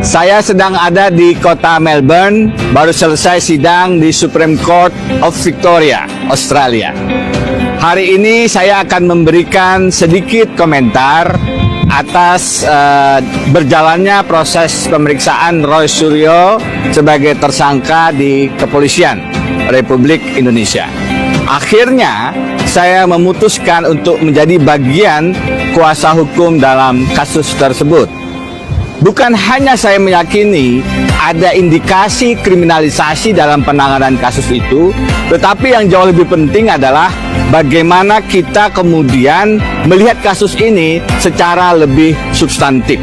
Saya sedang ada di kota Melbourne, baru selesai sidang di Supreme Court of Victoria, Australia. Hari ini saya akan memberikan sedikit komentar atas berjalannya proses pemeriksaan Roy Suryo sebagai tersangka di Kepolisian Republik Indonesia. Akhirnya, saya memutuskan untuk menjadi bagian kuasa hukum dalam kasus tersebut. Bukan hanya saya meyakini ada indikasi kriminalisasi dalam penanganan kasus itu, tetapi yang jauh lebih penting adalah bagaimana kita kemudian melihat kasus ini secara lebih substantif.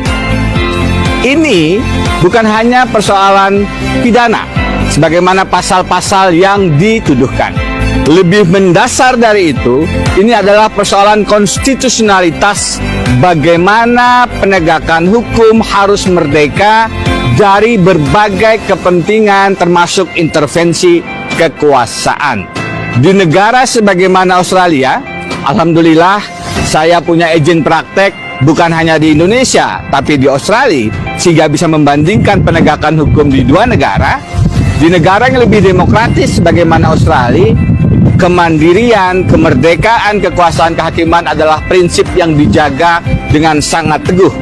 Ini bukan hanya persoalan pidana, sebagaimana pasal-pasal yang dituduhkan. Lebih mendasar dari itu, ini adalah persoalan konstitusionalitas bagaimana penegakan hukum harus merdeka dari berbagai kepentingan termasuk intervensi kekuasaan. Di negara sebagaimana Australia, alhamdulillah saya punya izin praktek bukan hanya di Indonesia, tapi di Australia, sehingga bisa membandingkan penegakan hukum di dua negara. Di negara yang lebih demokratis sebagaimana Australia, kemandirian, kemerdekaan, kekuasaan kehakiman adalah prinsip yang dijaga dengan sangat teguh.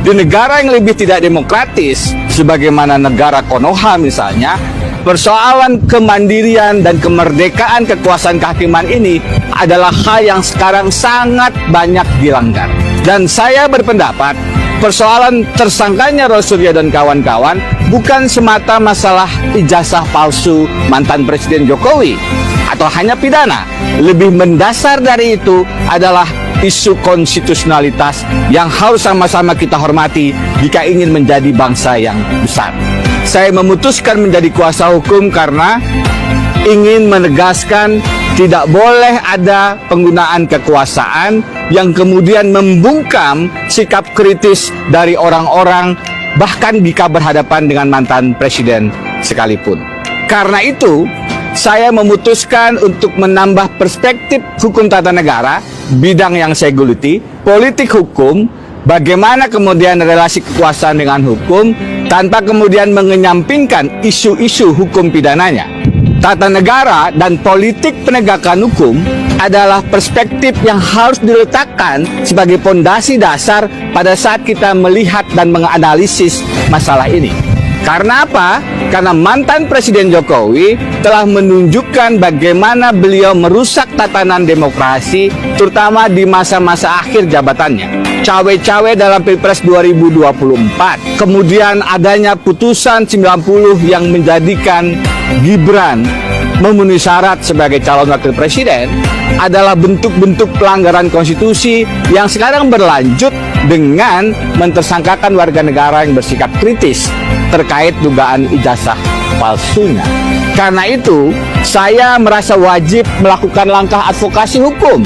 Di negara yang lebih tidak demokratis, sebagaimana negara Konoha misalnya, persoalan kemandirian dan kemerdekaan kekuasaan kehakiman ini adalah hal yang sekarang sangat banyak dilanggar. Dan saya berpendapat, persoalan tersangkanya Roy Suryo dan kawan-kawan bukan semata masalah ijazah palsu mantan Presiden Jokowi atau hanya pidana. Lebih mendasar dari itu adalah isu konstitusionalitas yang harus sama-sama kita hormati jika ingin menjadi bangsa yang besar. Saya memutuskan menjadi kuasa hukum karena ingin menegaskan tidak boleh ada penggunaan kekuasaan yang kemudian membungkam sikap kritis dari orang-orang, bahkan jika berhadapan dengan mantan presiden sekalipun. Karena itu, saya memutuskan untuk menambah perspektif hukum tata negara, bidang yang saya geluti, politik hukum, bagaimana kemudian relasi kekuasaan dengan hukum, tanpa kemudian mengenyampingkan isu-isu hukum pidananya. Tata negara dan politik penegakan hukum adalah perspektif yang harus diletakkan sebagai pondasi dasar pada saat kita melihat dan menganalisis masalah ini. Karena apa? Karena mantan Presiden Jokowi telah menunjukkan bagaimana beliau merusak tatanan demokrasi, terutama di masa-masa akhir jabatannya. Cawe-cawe dalam Pilpres 2024, kemudian adanya putusan 90 yang menjadikan Gibran memenuhi syarat sebagai calon wakil presiden adalah bentuk-bentuk pelanggaran konstitusi yang sekarang berlanjut dengan mentersangkakan warga negara yang bersikap kritis terkait dugaan ijazah palsunya. Karena itu, saya merasa wajib melakukan langkah advokasi hukum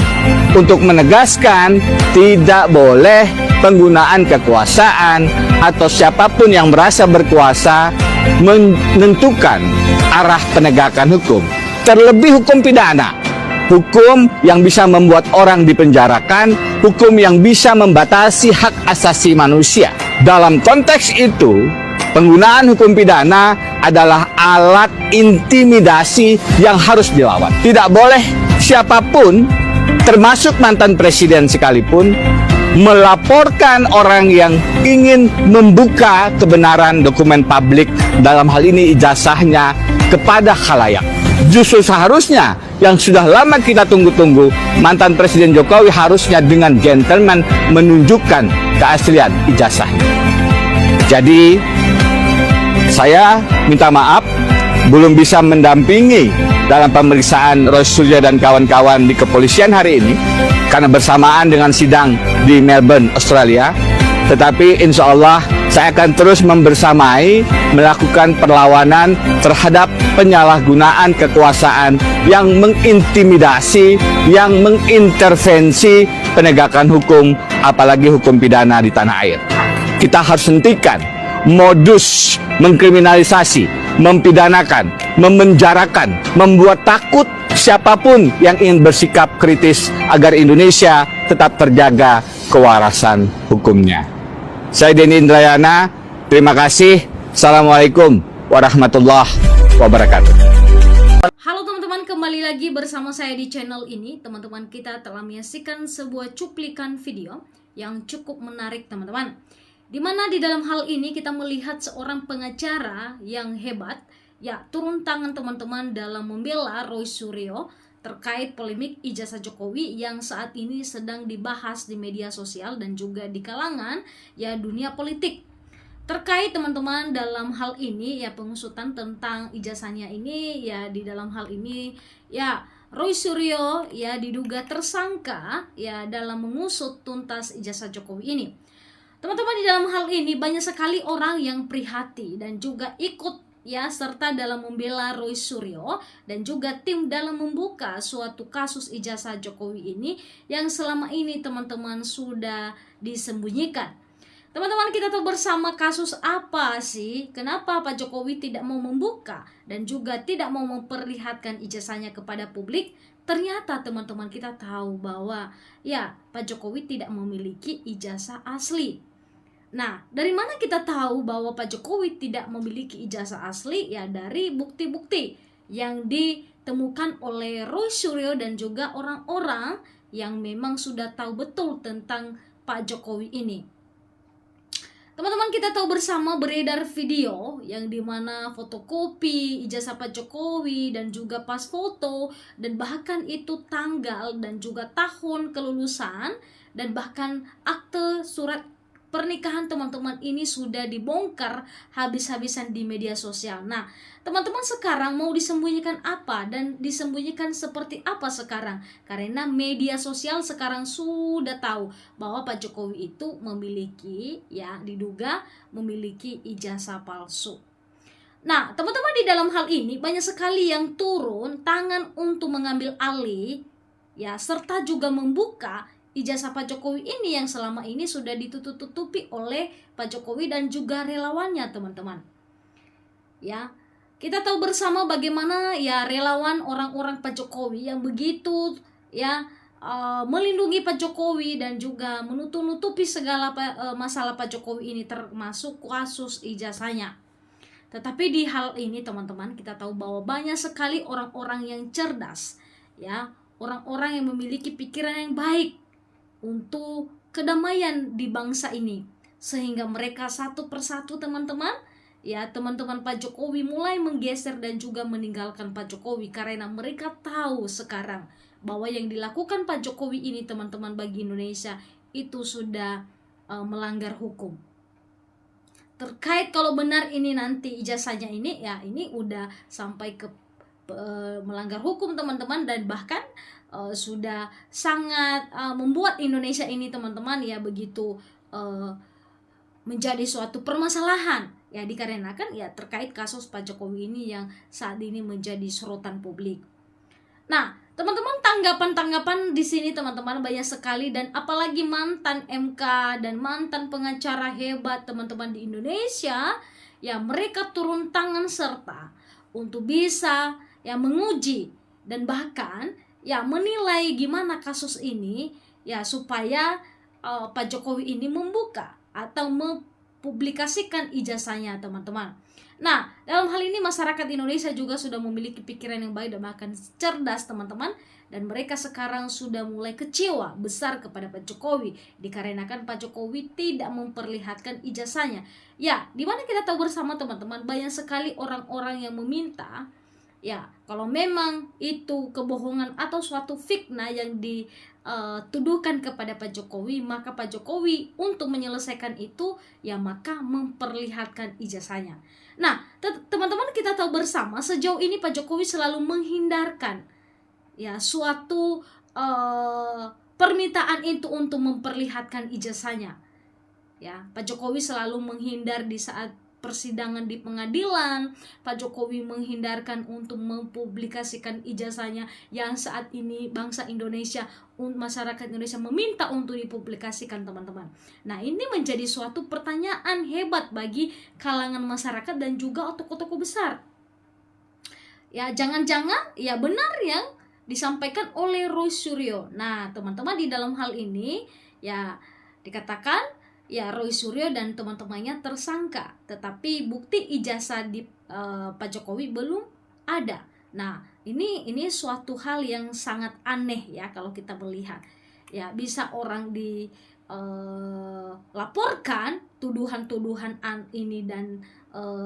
untuk menegaskan tidak boleh penggunaan kekuasaan atau siapapun yang merasa berkuasa menentukan arah penegakan hukum. Terlebih hukum pidana, hukum yang bisa membuat orang dipenjarakan, hukum yang bisa membatasi hak asasi manusia. Dalam konteks itu, penggunaan hukum pidana adalah alat intimidasi yang harus dilawan. Tidak boleh siapapun, termasuk mantan presiden sekalipun, melaporkan orang yang ingin membuka kebenaran dokumen publik, dalam hal ini ijazahnya, kepada khalayak. Justru seharusnya yang sudah lama kita tunggu-tunggu, mantan Presiden Jokowi harusnya dengan gentleman menunjukkan keaslian ijazahnya. Jadi saya minta maaf belum bisa mendampingi dalam pemeriksaan Roy Suryo dan kawan-kawan di kepolisian hari ini karena bersamaan dengan sidang di Melbourne, Australia. Tetapi insya Allah saya akan terus membersamai melakukan perlawanan terhadap penyalahgunaan kekuasaan yang mengintimidasi, yang mengintervensi penegakan hukum, apalagi hukum pidana di tanah air. Kita harus hentikan modus mengkriminalisasi, mempidanakan, memenjarakan, membuat takut siapapun yang ingin bersikap kritis agar Indonesia tetap terjaga kewarasan hukumnya. Saya Denny Indrayana, Terima kasih. Assalamualaikum warahmatullahi wabarakatuh. Halo teman-teman, kembali lagi bersama saya di channel ini. Teman-teman, kita telah menyaksikan sebuah cuplikan video yang cukup menarik teman-teman, dimana di dalam hal ini kita melihat seorang pengacara yang hebat ya turun tangan teman-teman dalam membela Roy Suryo terkait polemik ijazah Jokowi yang saat ini sedang dibahas di media sosial dan juga di kalangan ya dunia politik. Terkait teman-teman dalam hal ini ya pengusutan tentang ijazahnya ini ya di dalam hal ini ya Roy Suryo ya diduga tersangka ya dalam mengusut tuntas ijazah Jokowi ini. Teman-teman, di dalam hal ini banyak sekali orang yang prihatin dan juga ikut ya serta dalam membela Roy Suryo dan juga tim dalam membuka suatu kasus ijazah Jokowi ini yang selama ini teman-teman sudah disembunyikan. Teman-teman, kita tahu bersama kasus apa sih? Kenapa Pak Jokowi tidak mau membuka dan juga tidak mau memperlihatkan ijazahnya kepada publik? Ternyata teman-teman kita tahu bahwa ya Pak Jokowi tidak memiliki ijazah asli. Nah, dari mana kita tahu bahwa Pak Jokowi tidak memiliki ijazah asli? Ya dari bukti-bukti yang ditemukan oleh Roy Suryo dan juga orang-orang yang memang sudah tahu betul tentang Pak Jokowi ini. Teman-teman, kita tahu bersama beredar video yang dimana fotokopi ijazah Pak Jokowi dan juga pas foto dan bahkan itu tanggal dan juga tahun kelulusan dan bahkan akte surat pernikahan teman-teman ini sudah dibongkar habis-habisan di media sosial. Nah, teman-teman sekarang mau disembunyikan apa dan disembunyikan seperti apa sekarang? Karena media sosial sekarang sudah tahu bahwa Pak Jokowi itu memiliki ya diduga memiliki ijazah palsu. Nah, teman-teman, di dalam hal ini banyak sekali yang turun tangan untuk mengambil alih ya serta juga membuka ijazah Pak Jokowi ini yang selama ini sudah ditutup-tutupi oleh Pak Jokowi dan juga relawannya teman-teman. Ya, kita tahu bersama bagaimana ya relawan orang-orang Pak Jokowi yang begitu ya melindungi Pak Jokowi dan juga menutup-nutupi segala masalah Pak Jokowi ini termasuk kasus ijazahnya. Tetapi di hal ini teman-teman kita tahu bahwa banyak sekali orang-orang yang cerdas ya, orang-orang yang memiliki pikiran yang baik untuk kedamaian di bangsa ini, sehingga mereka satu persatu teman-teman ya teman-teman Pak Jokowi mulai menggeser dan juga meninggalkan Pak Jokowi karena mereka tahu sekarang bahwa yang dilakukan Pak Jokowi ini teman-teman bagi Indonesia itu sudah melanggar hukum. Terkait kalau benar ini nanti ijazahnya ini ya ini udah sampai ke melanggar hukum teman-teman dan bahkan sudah sangat membuat Indonesia ini teman-teman ya begitu menjadi suatu permasalahan ya dikarenakan ya terkait kasus Pak Jokowi ini yang saat ini menjadi sorotan publik. Nah, teman-teman, tanggapan-tanggapan di sini teman-teman banyak sekali dan apalagi mantan MK dan mantan pengacara hebat teman-teman di Indonesia ya mereka turun tangan serta untuk bisa ya menguji dan bahkan ya menilai gimana kasus ini ya supaya Pak Jokowi ini membuka atau mempublikasikan ijazahnya teman-teman. Nah, dalam hal ini masyarakat Indonesia juga sudah memiliki pikiran yang baik dan bahkan cerdas teman-teman, dan mereka sekarang sudah mulai kecewa besar kepada Pak Jokowi dikarenakan Pak Jokowi tidak memperlihatkan ijazahnya. Ya, dimana kita tahu bersama teman-teman banyak sekali orang-orang yang meminta ya kalau memang itu kebohongan atau suatu fitnah yang dituduhkan kepada Pak Jokowi, maka Pak Jokowi untuk menyelesaikan itu ya maka memperlihatkan ijazahnya. Nah, teman-teman kita tahu bersama sejauh ini Pak Jokowi selalu menghindarkan ya suatu permintaan itu untuk memperlihatkan ijazahnya. Ya, Pak Jokowi selalu menghindar di saat persidangan di pengadilan. Pak Jokowi menghindarkan untuk mempublikasikan ijazahnya yang saat ini bangsa Indonesia, masyarakat Indonesia meminta untuk dipublikasikan teman-teman. Nah, ini menjadi suatu pertanyaan hebat bagi kalangan masyarakat dan juga tokoh-tokoh besar. Ya, jangan-jangan ya benar yang disampaikan oleh Roy Suryo. Nah, teman-teman, di dalam hal ini ya dikatakan ya Roy Suryo dan teman-temannya tersangka, tetapi bukti ijazah di Pak Jokowi belum ada. Nah, ini suatu hal yang sangat aneh ya kalau kita melihat. Ya, bisa orang laporkan tuduhan-tuduhan ini dan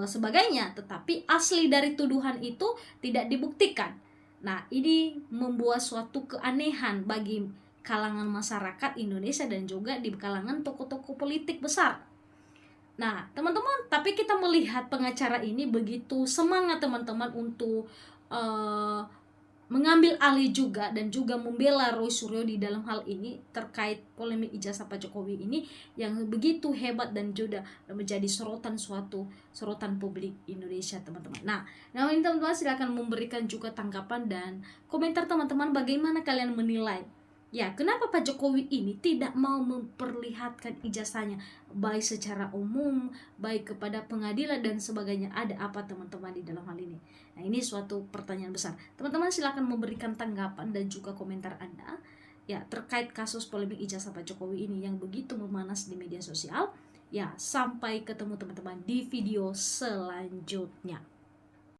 sebagainya, tetapi asli dari tuduhan itu tidak dibuktikan. Nah, ini membuat suatu keanehan bagi kalangan masyarakat Indonesia dan juga di kalangan tokoh-tokoh politik besar. Nah, teman-teman, tapi kita melihat pengacara ini begitu semangat teman-teman untuk mengambil alih juga dan juga membela Roy Suryo di dalam hal ini terkait polemik ijazah Pak Jokowi ini yang begitu hebat dan juga menjadi sorotan publik Indonesia, teman-teman. Nah, ini teman-teman silakan memberikan juga tanggapan dan komentar teman-teman, bagaimana kalian menilai. Ya, kenapa Pak Jokowi ini tidak mau memperlihatkan ijazahnya, baik secara umum, baik kepada pengadilan dan sebagainya. Ada apa teman-teman di dalam hal ini? Nah, ini suatu pertanyaan besar. Teman-teman silakan memberikan tanggapan dan juga komentar Anda ya terkait kasus polemik ijazah Pak Jokowi ini yang begitu memanas di media sosial. Ya, sampai ketemu teman-teman di video selanjutnya.